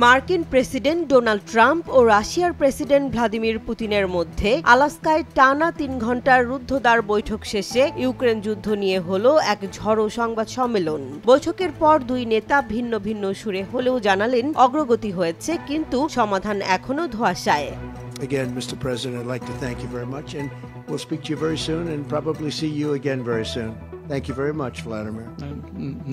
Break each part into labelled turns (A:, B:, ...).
A: মার্কিন president Donald Trump ও রাশিয়ার president Vladimir পুতিনের মধ্যে আলাস্কায় টানা ৩ ঘণ্টার রুদ্ধদ্বার বৈঠক শেষে ইউক্রেন যুদ্ধ নিয়ে হলো এক ঝড়ো সংবাদ সম্মেলন। বৈঠকের পর দুই নেতা ভিন্ন ভিন্ন সুরে হলেও জানালেন অগ্রগতি হয়েছে, কিন্তু সমাধান এখনো ধোঁয়াশায়।
B: Again, Mr. President, I'd like to thank you very much, and we'll speak to you very soon and probably see you again very soon. Thank you very much, Vladimir.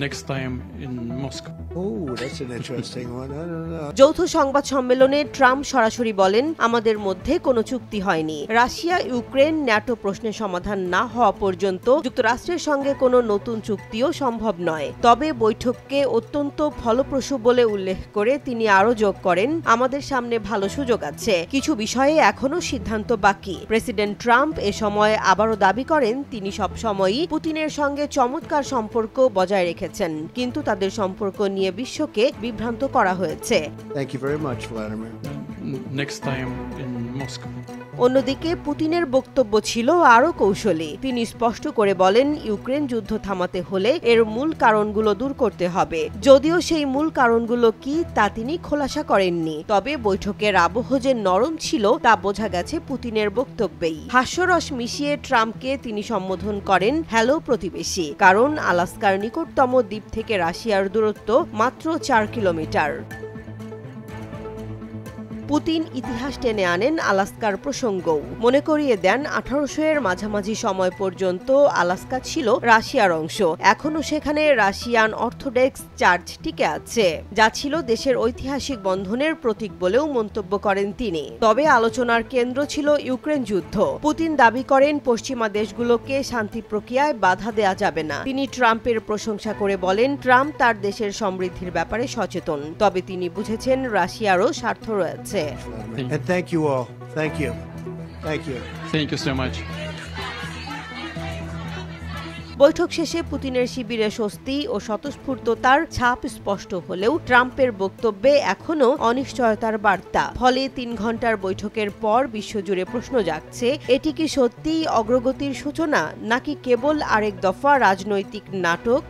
C: Next time in Moscow.
B: Oh, that's an interesting one. I don't know.
A: যৌথ সংবাদ সম্মেলনে Trump সরাসরি বলেন, আমাদের মধ্যে কোনো চুক্তি হয়নি। রাশিয়া ইউক্রেন ন্যাটো প্রশ্নের সমাধান না হওয়া পর্যন্ত যুক্তরাষ্ট্রের সঙ্গে কোনো নতুন চুক্তিও সম্ভব নয়। তবে বৈঠককে অত্যন্ত ফলপ্রসূ বলে উল্লেখ করে তিনি আরও যোগ করেন, আমাদের সামনে ভালো সুযোগ আছে, কিছু বিষয়ে এখনো সিদ্ধান্ত বাকি। প্রেসিডেন্ট ট্রাম্প এ সময় আবারও দাবি করেন, তিনি সবসময়ই পুতিনের সঙ্গে চমৎকার সম্পর্ক বজায় রেখেছেন, কিন্তু তাদের সম্পর্ক নিয়ে বিশ্বকে বিভ্রান্ত করা হয়েছে।
B: Thank you very much, Vladimir.
C: Next time in Moscow.
A: অন্যদিকে পুতিনের বক্তব্য ছিল আরও কৌশলী। তিনি স্পষ্ট করে বলেন, ইউক্রেন যুদ্ধ থামাতে হলে এর মূল কারণগুলো দূর করতে হবে। যদিও সেই মূল কারণগুলো কি তা তিনি খোলাসা করেননি, তবে বৈঠকের আবহ যে নরম ছিল তা বোঝা গেছে পুতিনের বক্তব্যেই। হাস্যরস মিশিয়ে ট্রাম্পকে তিনি সম্বোধন করেন হ্যালো প্রতিবেশী, কারণ আলাস্কার নিকটতম দ্বীপ থেকে রাশিয়ার দূরত্ব মাত্র ৪ কিলোমিটার। পুতিন ইতিহাস টেনে আনেন আলাস্কার প্রসঙ্গও। মনে করিয়ে দেন ১৮০০ এর মাঝামাঝি সময় পর্যন্ত আলাস্কা ছিল রাশিয়ার অংশ। এখনো সেখানে রাশিয়ান অর্থোডক্স চার্চ টিকে আছে, যা ছিল দেশের ঐতিহাসিক বন্ধনের প্রতীক বলেও মন্তব্য করেন তিনি। তবে আলোচনার কেন্দ্র ছিল ইউক্রেন যুদ্ধ। পুতিন দাবি করেন, পশ্চিমা দেশগুলোকে শান্তি প্রক্রিয়ায় বাধা দেয়া যাবে না। তিনি ট্রাম্পের প্রশংসা করে বলেন, ট্রাম্প তার দেশের সমৃদ্ধির ব্যাপারে সচেতন, তবে তিনি বুঝেছেন রাশিয়ারও স্বার্থ রয়েছে।
B: And thank you all. Thank you. Thank you.
C: Thank you so much.
A: বৈঠক শেষে পুতিনের শিবিরে স্বস্তি ও স্বতঃস্ফূর্ততার ছাপ স্পষ্ট হলেও ট্রাম্পের বক্তব্যে এখনো অনিশ্চয়তার বার্তা। ফলে ৩ ঘণ্টার বৈঠকের পর বিশ্বজুড়ে প্রশ্ন জাগছে, এটি কি সত্যিই অগ্রগতির সূচনা, নাকি কেবল আরেক দফা রাজনৈতিক নাটক?